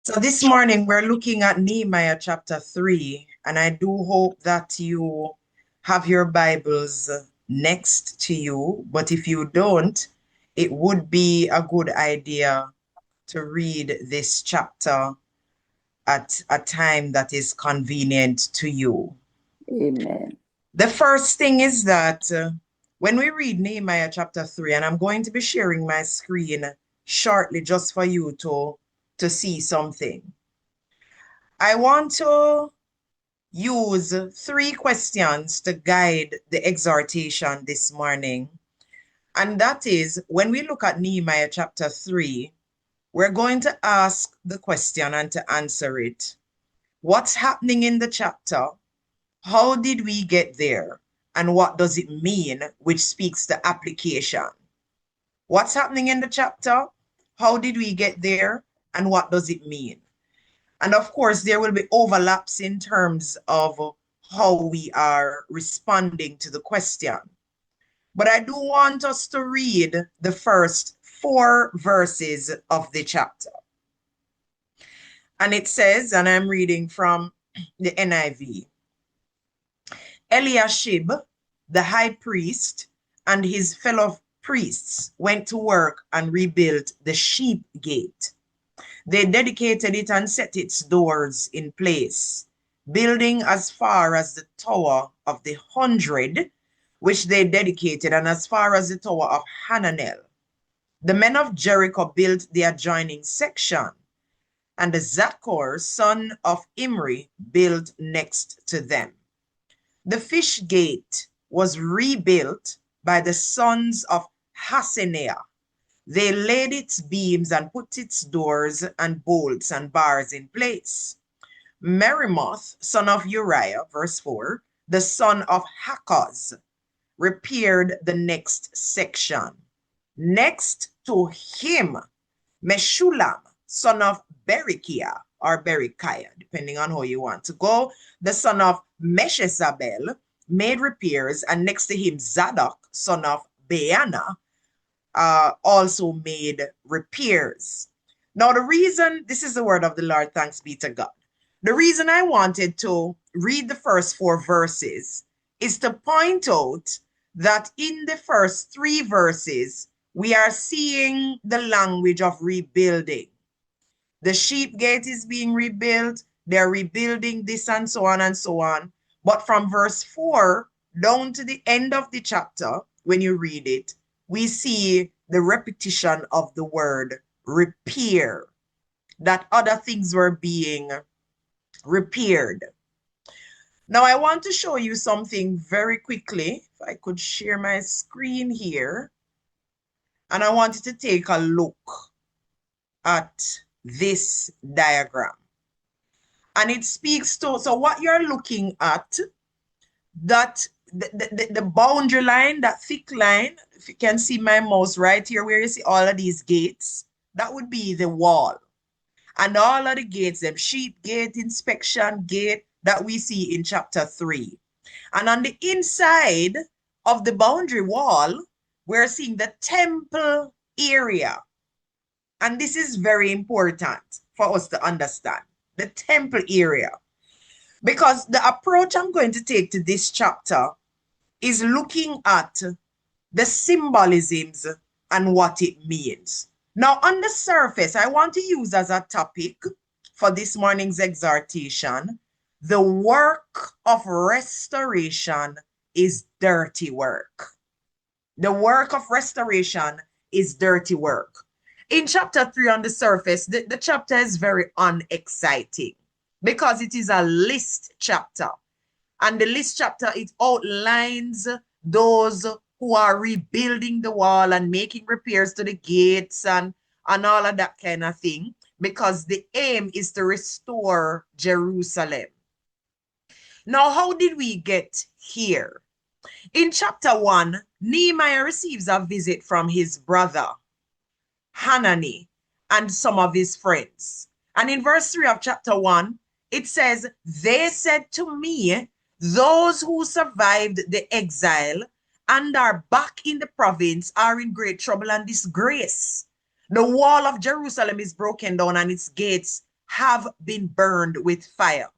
So this morning we're looking at Nehemiah chapter 3, and I do hope that you have your Bibles next to you. But if you don't, it would be a good idea to read this chapter at a time that is convenient to you. Amen. The first thing is that when we read Nehemiah chapter 3, and I'm going to be sharing my screen shortly just for you to see something. I want to use three questions to guide the exhortation this morning. And that is when we look at Nehemiah chapter 3, we're going to ask the question and to answer it. What's happening in the chapter? How did we get there? And what does it mean, which speaks to application? What's happening in the chapter? How did we get there? And what does it mean? And of course, there will be overlaps in terms of how we are responding to the question. But I do want us to read the first 4 verses of the chapter. And it says, and I'm reading from the NIV, Eliashib, the high priest, and his fellow priests went to work and rebuilt the sheep gate. They dedicated it and set its doors in place, building as far as the Tower of the 100, which they dedicated, and as far as the Tower of Hananel. The men of Jericho built the adjoining section, and the Zaccur, son of Imri, built next to them. The fish gate was rebuilt by the sons of Hassenaah. They laid its beams and put its doors and bolts and bars in place. Merimoth, son of Uriah, verse 4, the son of Hakkoz, repaired the next section. Next to him, Meshulam, son of Berechiah, or Berechiah, depending on how you want to go, the son of Meshezabel, made repairs, and next to him, Zadok, son of Baana, also made repairs. Now, the reason, this is the word of the Lord, thanks be to God. The reason I wanted to read the first 4 verses is to point out that in the first 3 verses, we are seeing the language of rebuilding. The sheep gate is being rebuilt, they're rebuilding this and so on and so on. But from verse 4 down to the end of the chapter, when you read it, we see the repetition of the word repair, that other things were being repaired. Now, I want to show you something very quickly. If I could share my screen here. And I want you to take a look at this diagram. And it speaks to, so what you're looking at, that the boundary line, that thick line, if you can see my mouse right here where you see all of these gates, that would be the wall. And all of the gates, them sheep gate, inspection gate, that we see in chapter 3. And on the inside of the boundary wall, we're seeing the temple area. And this is very important for us to understand, the temple area. Because the approach I'm going to take to this chapter is looking at the symbolisms and what it means. Now, on the surface, I want to use as a topic for this morning's exhortation, the work of restoration is dirty work. The work of restoration is dirty work. In chapter 3 on the surface, the chapter is very unexciting because it is a list chapter. And the list chapter, it outlines those who are rebuilding the wall and making repairs to the gates and all of that kind of thing, because the aim is to restore Jerusalem. Now, how did we get here? In chapter 1, Nehemiah receives a visit from his brother, Hanani, and some of his friends. And in verse 3 of chapter 1, it says, they said to me, those who survived the exile and are back in the province are in great trouble and disgrace. The wall of Jerusalem is broken down and its gates have been burned with fire.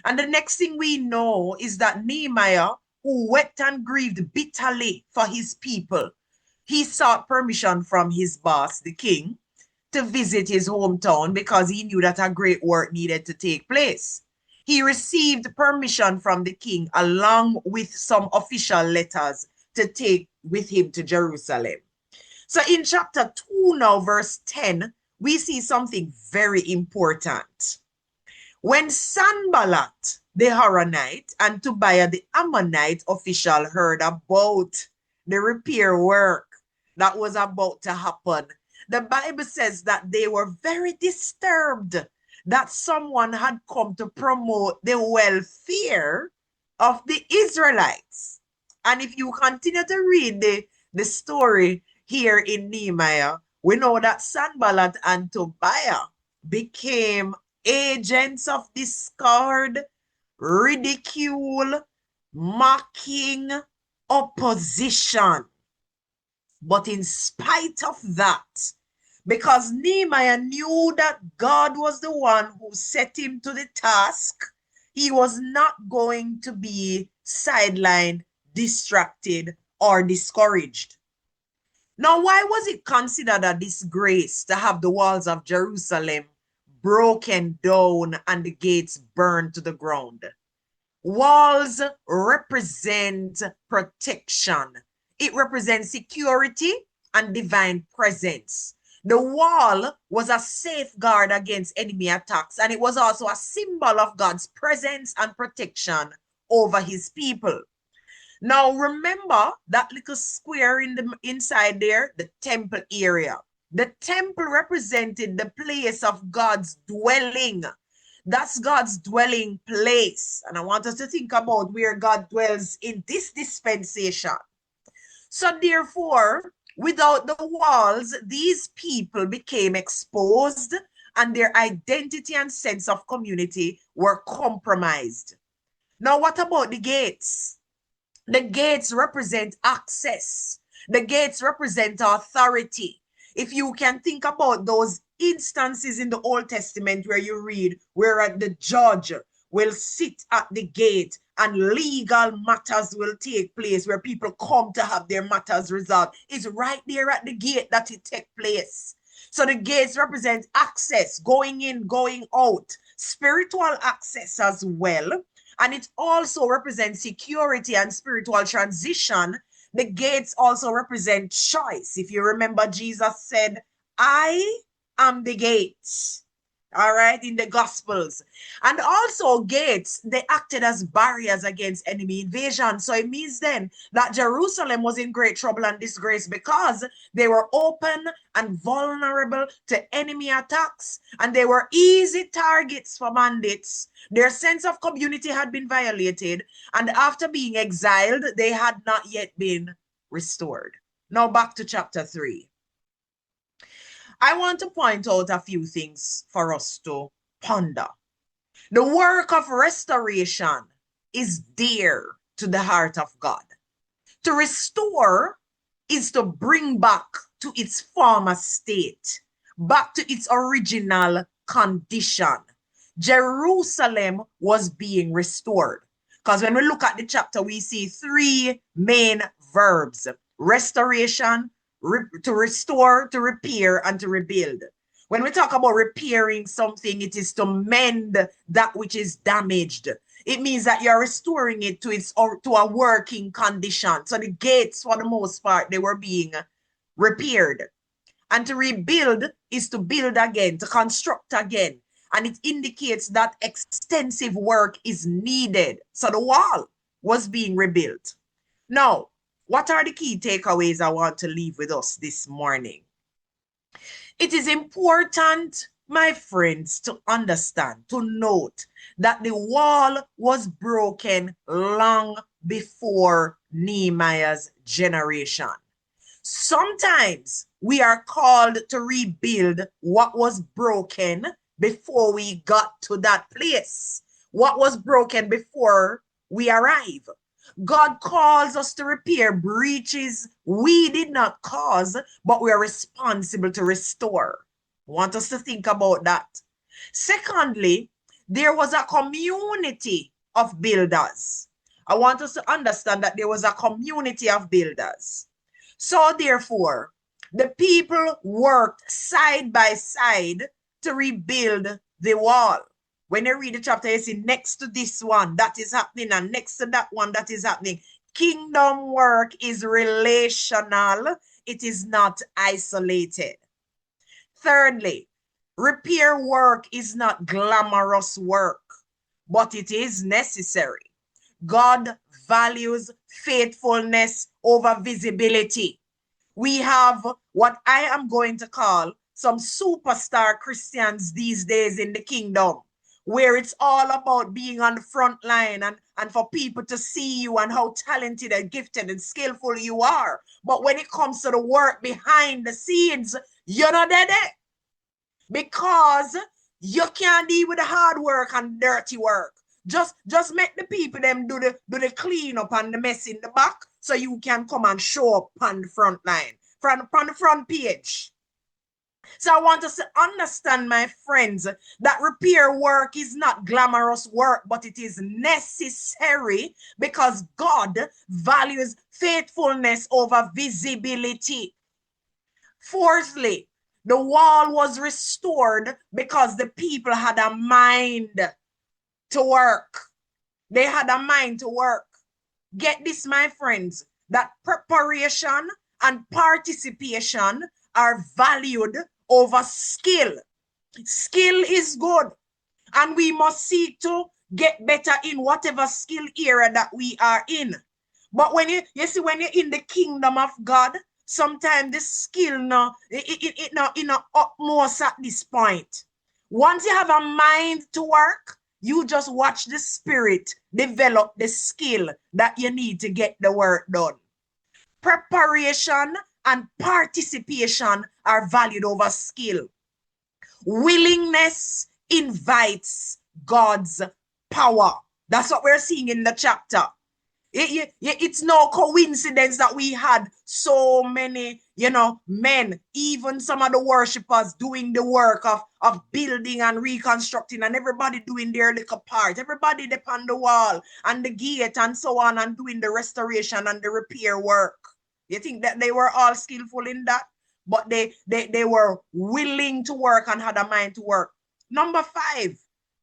And the next thing we know is that Nehemiah, who wept and grieved bitterly for his people, he sought permission from his boss, the king, to visit his hometown because he knew that a great work needed to take place. He received permission from the king along with some official letters to take with him to Jerusalem. So in chapter 2 now, verse 10, we see something very important. When Sanballat, the Horonite, and Tobiah, the Ammonite official, heard about the repair work that was about to happen, the Bible says that they were very disturbed that someone had come to promote the welfare of the Israelites. And if you continue to read the story here in Nehemiah, we know that Sanballat and Tobiah became agents of discord, ridicule, mocking, opposition. But in spite of that, because Nehemiah knew that God was the one who set him to the task, he was not going to be sidelined, distracted, or discouraged. Now, why was it considered a disgrace to have the walls of Jerusalem broken down and the gates burned to the ground? Walls represent protection. It represents security and divine presence. The wall was a safeguard against enemy attacks, and it was also a symbol of God's presence and protection over his people. Now, remember that little square inside there, the temple area. The temple represented the place of God's dwelling. That's God's dwelling place. And I want us to think about where God dwells in this dispensation. So therefore, without the walls, these people became exposed and their identity and sense of community were compromised. Now, what about the gates? The gates represent access. The gates represent authority. If you can think about those instances in the Old Testament where you read where the judge will sit at the gate and legal matters will take place where people come to have their matters resolved, it's right there at the gate that it takes place. So the gates represent access, going in, going out, spiritual access as well. And it also represents security and spiritual transition. The gates also represent choice. If you remember, Jesus said, I am the gate. All right, in the Gospels. And also gates, they acted as barriers against enemy invasion. So it means then that Jerusalem was in great trouble and disgrace because they were open and vulnerable to enemy attacks. And they were easy targets for bandits. Their sense of community had been violated. And after being exiled, they had not yet been restored. Now back to chapter 3. I want to point out a few things for us to ponder. The work of restoration is dear to the heart of God. To restore is to bring back to its former state, back to its original condition. Jerusalem was being restored. Because when we look at the chapter, we see three main verbs: restoration, to restore, to repair, and to rebuild. When we talk about repairing something, it is to mend that which is damaged. It means that you're restoring it to a working condition. So the gates, for the most part, they were being repaired. And to rebuild is to build again, to construct again. And it indicates that extensive work is needed. So the wall was being rebuilt. Now, what are the key takeaways I want to leave with us this morning? It is important, my friends, to understand, to note that the wall was broken long before Nehemiah's generation. Sometimes we are called to rebuild what was broken before we got to that place, what was broken before we arrive. God calls us to repair breaches we did not cause, but we are responsible to restore. I want us to think about that. Secondly, there was a community of builders. I want us to understand that there was a community of builders. So therefore, the people worked side by side to rebuild the wall. When you read the chapter, you see next to this one, that is happening, and next to that one, that is happening. Kingdom work is relational. It is not isolated. Thirdly, repair work is not glamorous work, but it is necessary. God values faithfulness over visibility. We have what I am going to call some superstar Christians these days in the kingdom, where it's all about being on the front line and for people to see you and how talented and gifted and skillful you are. But when it comes to the work behind the scenes, you're not there. Because you can't deal with the hard work and dirty work. Just make the people them do the clean up and the mess in the back so you can come and show up on the front line, from the front page. So I want us to understand, my friends, that repair work is not glamorous work, but it is necessary because God values faithfulness over visibility. Fourthly, the wall was restored because the people had a mind to work. They had a mind to work. Get this, my friends, that preparation and participation are valued over skill. Skill is good, and we must seek to get better in whatever skill area that we are in. But when you see, when you're in the kingdom of God, sometimes the skill no utmost at this point. Once you have a mind to work, you just watch the spirit develop the skill that you need to get the work done. Preparation and participation are valued over skill. Willingness invites God's power. That's what we're seeing in the chapter. It's no coincidence that we had so many, men, even some of the worshipers doing the work of building and reconstructing, and everybody doing their little part. Everybody upon the wall and the gate and so on, and doing the restoration and the repair work. You think that they were all skillful in that? But they were willing to work and had a mind to work. Number 5,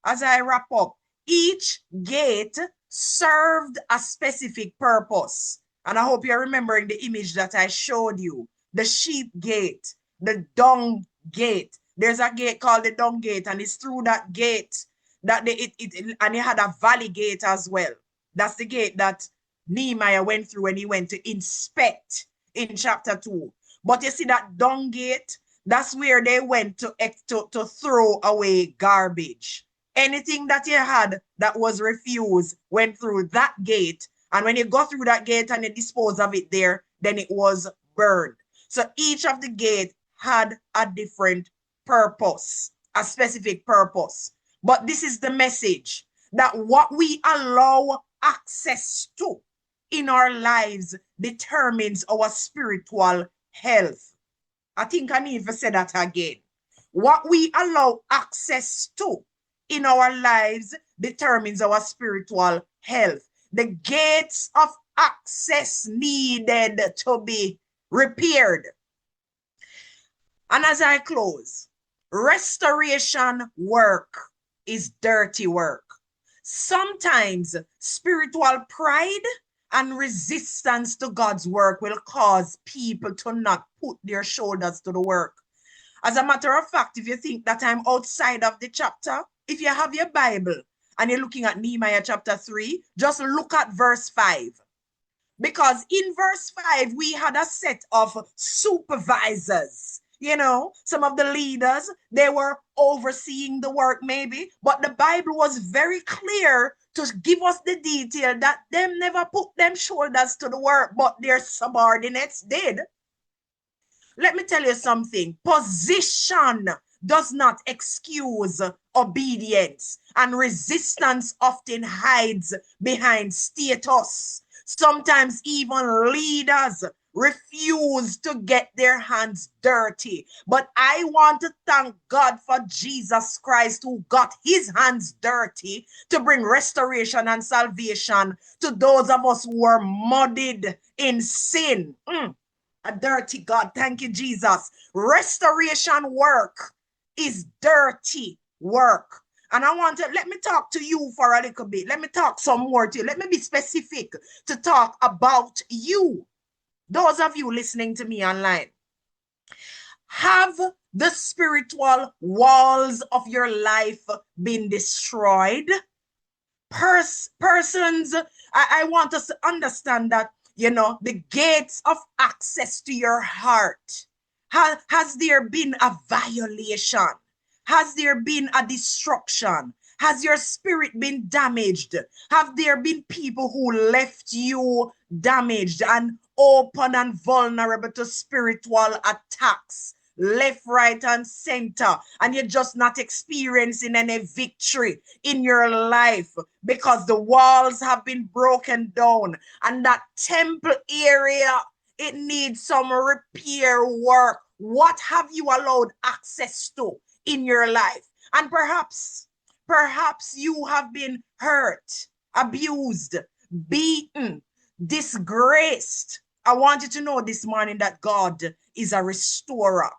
as I wrap up, each gate served a specific purpose. And I hope you're remembering the image that I showed you. The sheep gate, the dung gate. There's a gate called the dung gate, and it's through that gate that and it had a valley gate as well. That's the gate that Nehemiah went through when he went to inspect in chapter 2. But you see that dung gate, that's where they went to throw away garbage. Anything that you had that was refused went through that gate. And when you go through that gate and you dispose of it there, then it was burned. So each of the gates had a different purpose, a specific purpose. But this is the message, that what we allow access to in our lives determines our spiritual health. I think I need to say that again. What we allow access to in our lives determines our spiritual health. The gates of access needed to be repaired. And as I close, restoration work is dirty work. Sometimes spiritual pride and resistance to God's work will cause people to not put their shoulders to the work. As a matter of fact, if you think that I'm outside of the chapter, if you have your Bible and you're looking at Nehemiah chapter 3, just look at verse 5. Because in verse 5, we had a set of supervisors. Some of the leaders, they were overseeing the work maybe, but the Bible was very clear to give us the detail that them never put them shoulders to the work, but their subordinates did. Let me tell you something. Position does not excuse obedience, and resistance often hides behind status. Sometimes even leaders refuse to get their hands dirty. But I want to thank God for Jesus Christ, who got his hands dirty to bring restoration and salvation to those of us who are muddied in sin. A dirty God. Thank you, Jesus. Restoration work is dirty work. And I want to let me talk to you for a little bit. Let me talk some more to you. Let me be specific to talk about you. Those of you listening to me online, have the spiritual walls of your life been destroyed? Persons, I want us to understand that, the gates of access to your heart, has there been a violation? Has there been a destruction? Has your spirit been damaged? Have there been people who left you damaged and open and vulnerable to spiritual attacks? Left, right, and center, and you're just not experiencing any victory in your life because the walls have been broken down, and that temple area, it needs some repair work. What have you allowed access to in your life? And perhaps you have been hurt, abused, beaten, disgraced. I want you to know this morning that God is a restorer.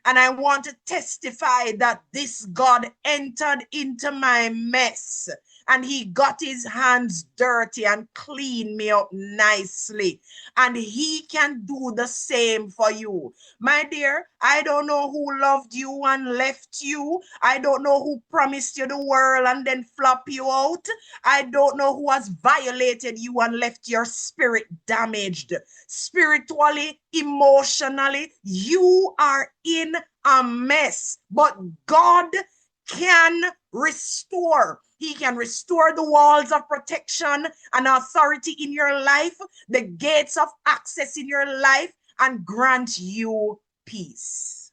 And I want to testify that this God entered into my mess and he got his hands dirty and cleaned me up nicely. And he can do the same for you. My dear, I don't know who loved you and left you. I don't know who promised you the world and then flop you out. I don't know who has violated you and left your spirit damaged. Spiritually, emotionally, you are in a mess. But God can restore. He can restore the walls of protection and authority in your life, the gates of access in your life, and grant you peace.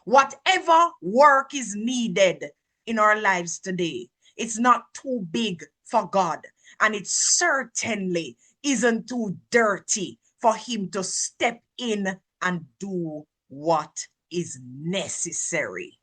Whatever work is needed in our lives today, it's not too big for God, and it certainly isn't too dirty for him to step in and do what is necessary.